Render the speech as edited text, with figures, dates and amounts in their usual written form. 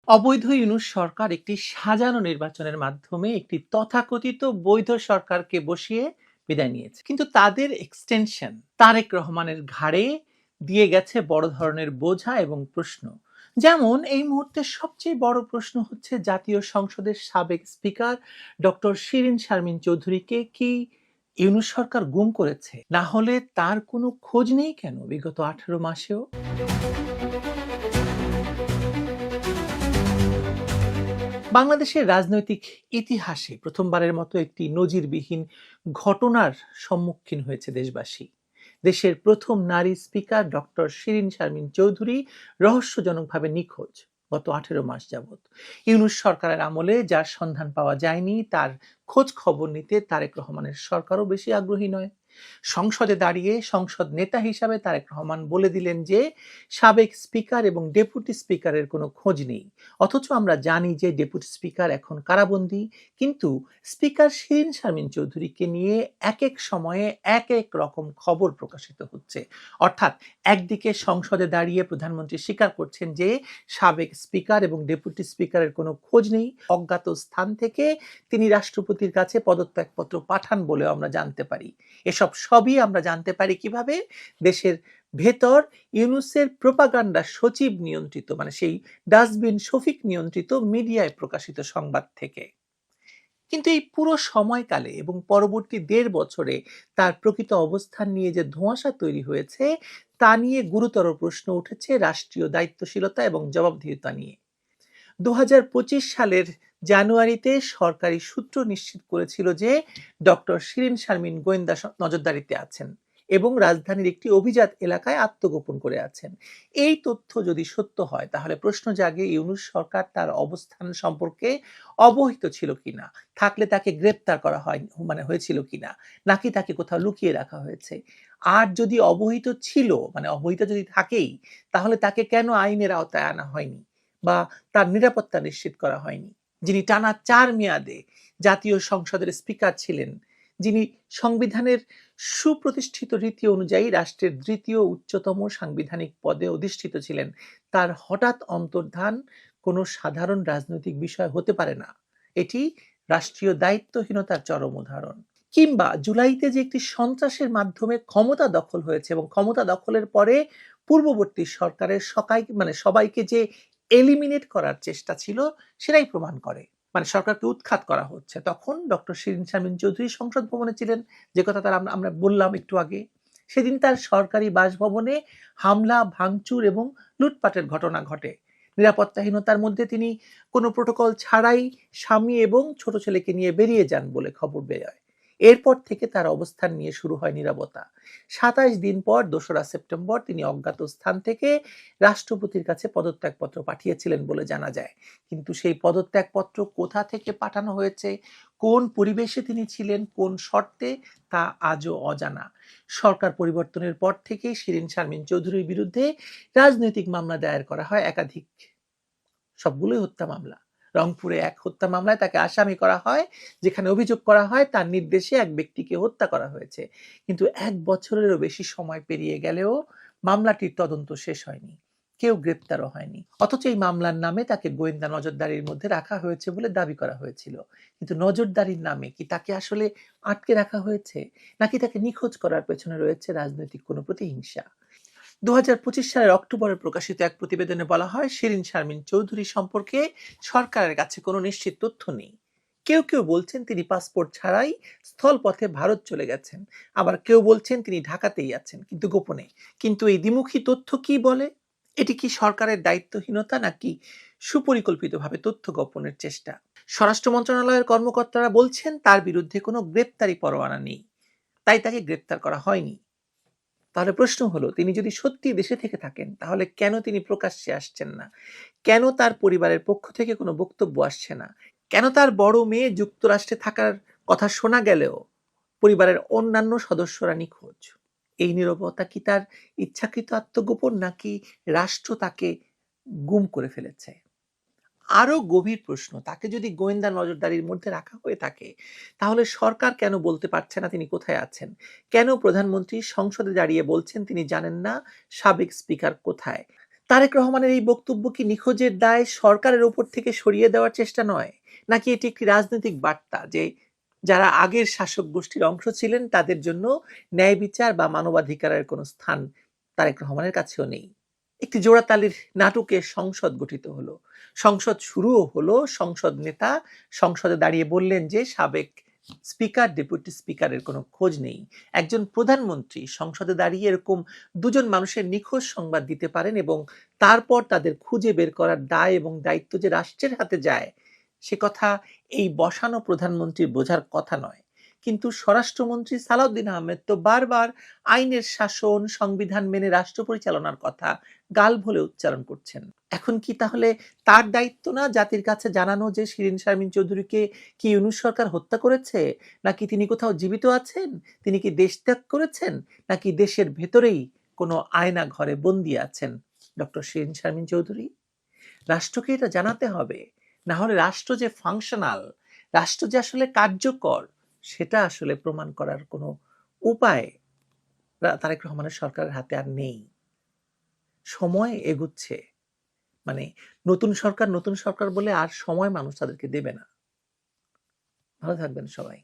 অবৈধ ইউনূস সরকার একটি সাজানো নির্বাচনের মাধ্যমে একটি তথাকথিত বৈধ সরকারকে বসিয়ে বিদায় নিয়েছে, কিন্তু তাদের এক্সটেনশন তারেক রহমানের ঘাড়ে দিয়ে গেছে বড় ধরনের বোঝা এবং প্রশ্ন। যেমন এই মুহূর্তে সবচেয়ে বড় প্রশ্ন হচ্ছে, জাতীয় সংসদের সাবেক স্পিকার ডক্টর শিরীন শারমিন চৌধুরীকে কি ইউনূস সরকার গুম করেছে? না হলে তার কোনো খোঁজ নেই কেন বিগত 18 মাসেও? বাংলাদেশের রাজনৈতিক ইতিহাসে প্রথমবারের মতো একটি নজিরবিহীন ঘটনার সম্মুখীন হয়েছে দেশবাসী। দেশের প্রথম নারী স্পিকার ডক্টর শিরীন শারমিন চৌধুরী রহস্যজনকভাবে নিখোঁজ গত 18 মাস যাবৎ। ইউনূস সরকারের আমলে যার সন্ধান পাওয়া যায়নি, তার খোঁজ খবর নিতে তারেক রহমানের সরকারও বেশি আগ্রহী নয়। সংসদে দাঁড়িয়ে সংসদ নেতা হিসাবে তারেক রহমান বলে দিলেন যে সাবেক স্পিকার এবং ডেপুটি স্পিকারের কোনো খোঁজ নেই। অথচ আমরা জানি যে ডেপুটি স্পিকার এখন কারাবন্দী, কিন্তু স্পিকার শিরীন শারমিন চৌধুরীকে নিয়ে এক এক সময়ে এক এক রকম খবর প্রকাশিত হচ্ছে। অর্থাৎ একদিকে সংসদে দাঁড়িয়ে প্রধানমন্ত্রী স্বীকার করছেন যে সাবেক স্পিকার এবং ডেপুটি স্পিকারের কোনো খোঁজ নেই, অজ্ঞাত স্থান থেকে তিনি রাষ্ট্রপতির কাছে পদত্যাগপত্র পাঠান বলেও আমরা জানতে পারি। এসব সবই আমরা জানতে পারি কিভাবে? দেশের ভেতর ইউনূসের প্রোপাগান্ডা সচিব নিয়ন্ত্রিত, মানে সেই ডাস্টবিন শফিক নিয়ন্ত্রিত মিডিয়ায় প্রকাশিত সংবাদ থেকে। কিন্তু এই পুরো সময়কালে এবং পরবর্তী 1.5 বছরে তার প্রকৃত অবস্থান নিয়ে যে ধোঁয়াশা তৈরি হয়েছে, তা নিয়ে গুরুতর প্রশ্ন উঠেছে রাষ্ট্রীয় দায়িত্বশীলতা এবং জবাবদিহিতা নিয়ে। 2025 সালের জানুয়ারিতে সরকারি সূত্র নিশ্চিত করেছিল যে ডক্টর শিরীন শারমিন গোয়েন্দা নজরদারিতে আছেন এবং রাজধানীর একটি অভিজাত এলাকায় আত্মগোপন করে আছেন। এই তথ্য যদি সত্য হয়, তাহলে প্রশ্ন জাগে ইউনূস সরকার তার অবস্থান সম্পর্কে অবহিত ছিল কিনা, থাকলে তাকে গ্রেপ্তার করা হয়েছিল কিনা, নাকি তাকে কোথাও লুকিয়ে রাখা হয়েছে। আর যদি অবহিত ছিল, অবহিত যদি থাকেই, তাহলে তাকে কেন আইনের আওতায় আনা হয়নি বা তার নিরাপত্তা নিশ্চিত করা হয়নি? যিনি টানা 4 মেয়াদে জাতীয় সংসদের স্পিকার ছিলেন, যিনি সংবিধানের সুপ্রতিষ্ঠিত রীতি অনুযায়ী রাষ্ট্রের দ্বিতীয় উচ্চতম সাংবিধানিক পদে অধিষ্ঠিত ছিলেন, তার হঠাৎ অন্তর্ধান কোনো সাধারণ রাজনৈতিক বিষয় হতে পারে না। এটি রাষ্ট্রীয় দায়িত্বহীনতার চরম উদাহরণ। কিংবা জুলাইতে যে একটি সন্ত্রাসের মাধ্যমে ক্ষমতা দখল হয়েছে এবং ক্ষমতা দখলের পরে পূর্ববর্তী সরকারের সবাইকে যে এলিমিনেট করার চেষ্টা ছিল, সেটাই প্রমাণ করে। সরকারকে উৎখাত করা হচ্ছে। তখন ডক্টর শিরীন শারমিন চৌধুরী সংসদ ভবনে ছিলেন, যে কথা আমরা বললাম একটু আগে। সেদিন তার সরকারি বাসভবনে হামলা, ভাঙচুর এবং লুটপাটের ঘটনা ঘটে। নিরাপত্তাহীনতার মধ্যে তিনি কোনো প্রোটোকল ছাড়াই স্বামী এবং ছোট ছেলেকে নিয়ে বেরিয়ে যান বলে খবর বেরোয়। এরপর থেকে তার অবস্থান নিয়ে শুরু হয় নীরবতা। 27 দিন পর 2রা সেপ্টেম্বর তিনি অজ্ঞাত স্থান থেকে রাষ্ট্রপতির কাছে পদত্যাগপত্র পাঠিয়েছিলেন বলে জানা যায়। কিন্তু সেই পদত্যাগপত্র কোথা থেকে পাঠানো হয়েছে, কোন পরিবেশে তিনি ছিলেন, কোন শর্তে, তা আজও অজানা। সরকার পরিবর্তনের পর থেকেই শিরীন শারমিন চৌধুরীর বিরুদ্ধে রাজনৈতিক মামলা দায়ের করা হয় একাধিক। সবগুলোই হত্যা মামলা। রংপুরে এক হত্যা মামলায় তাকে আসামি করা হয়, যেখানে অভিযোগ করা হয় তার নির্দেশে এক ব্যক্তিকে হত্যা করা হয়েছে। কিন্তু 1 বছরেরও বেশি সময় পেরিয়ে গেলেও মামলাটির তদন্ত শেষ হয়নি, কেউ গ্রেপ্তারও হয়নি। অথচ এই মামলার নামে তাকে গোয়েন্দা নজরদারির মধ্যে রাখা হয়েছে বলে দাবি করা হয়েছিল। কিন্তু নজরদারির নামে কি তাকে আসলে আটকে রাখা হয়েছে, নাকি তাকে নিখোঁজ করার পেছনে রয়েছে রাজনৈতিক কোনো প্রতিহিংসা? 2025 সালের অক্টোবরে প্রকাশিত এক প্রতিবেদনে বলা হয়, শিরীন শারমিন চৌধুরী সম্পর্কে সরকারের কাছে কোনো নিশ্চিত তথ্য নেই। কেউ কেউ বলছেন তিনি পাসপোর্ট ছাড়াই স্থলপথে ভারত চলে গেছেন, আবার কেউ বলছেন তিনি ঢাকাতেই আছেন, কিন্তু গোপনে। কিন্তু এই দ্বিমুখী তথ্য কি বলে? এটি কি সরকারের দায়িত্বহীনতা, নাকি সুপরিকল্পিতভাবে তথ্য গোপনের চেষ্টা? স্বরাষ্ট্র মন্ত্রণালয়ের কর্মকর্তারা বলছেন তার বিরুদ্ধে কোনো গ্রেপ্তারি পরোয়ানা নেই, তাই তাকে গ্রেপ্তার করা হয়নি। তাহলে প্রশ্ন হলো, তিনি যদি সত্যি দেশে থেকে থাকেন, তাহলে কেন তিনি প্রকাশ্যে আসছেন না? কেন তার পরিবারের পক্ষ থেকে কোনো বক্তব্য আসছে না? কেন তার বড় মেয়ে যুক্তরাষ্ট্রে থাকার কথা শোনা গেলেও পরিবারের অন্যান্য সদস্যরা নিখোঁজ? এই নীরবতা কি তার ইচ্ছাকৃত আত্মগোপন, নাকি রাষ্ট্র তাকে গুম করে ফেলেছে? আরো গভীর প্রশ্ন, তাকে যদি গোয়েন্দা নজরদারির মধ্যে রাখা হয়ে থাকে, তাহলে সরকার কেন বলতে পারছে না তিনি কোথায় আছেন? কেন প্রধানমন্ত্রী সংসদে দাঁড়িয়ে বলছেন তিনি জানেন না সাবেক স্পিকার কোথায়? তারেক রহমানের এই বক্তব্য কি নিখোঁজের দায় সরকারের ওপর থেকে সরিয়ে দেওয়ার চেষ্টা নয়, নাকি এটি একটি রাজনৈতিক বার্তা যে যারা আগের শাসক গোষ্ঠীর অংশ ছিলেন তাদের জন্য ন্যায় বিচার বা মানবাধিকারের কোনো স্থান তারেক রহমানের কাছেও নেই? একটি জোড়াতালির নাটকে সংসদ গঠিত হলো, সংসদ শুরুও হলো, সংসদ নেতা সংসদে দাঁড়িয়ে বললেন যে সাবেক স্পিকার ডেপুটি স্পিকারের কোনো খোঁজ নেই। একজন প্রধানমন্ত্রী সংসদে দাঁড়িয়ে এরকম দুজন মানুষের নিখোঁজ সংবাদ দিতে পারেন এবং তারপর তাদের খুঁজে বের করার দায় এবং দায়িত্ব যে রাষ্ট্রের হাতে যায় সে কথা এই বসানো প্রধানমন্ত্রীর বোঝার কথা নয়। কিন্তু স্বরাষ্ট্রমন্ত্রী সালাউদ্দিন আহমেদ তো বারবার আইনের শাসন, সংবিধান মেনে রাষ্ট্র পরিচালনার কথা গাল ভুলে উচ্চারণ করছেন। এখন কি তাহলে তার দায়িত্ব না জাতির কাছে জানানো যে শিরীন শারমিন চৌধুরীকে কি ইউনূস সরকার হত্যা করেছে, নাকি তিনি কোথাও জীবিত আছেন, তিনি কি দেশ ত্যাগ করেছেন, নাকি দেশের ভেতরেই কোনো আয়না ঘরে বন্দি আছেন ডক্টর শিরীন শারমিন চৌধুরী? রাষ্ট্রকে এটা জানাতে হবে, না হলে রাষ্ট্র যে ফাংশনাল, রাষ্ট্র যে আসলে কার্যকর, সেটা আসলে প্রমাণ করার কোনো উপায় তারেক রহমানের সরকারের হাতে আর নেই। সময় এগুচ্ছে, মানে নতুন সরকার বলে আর সময় মানুষ তাদেরকে দেবে না। ভালো থাকবেন সবাই।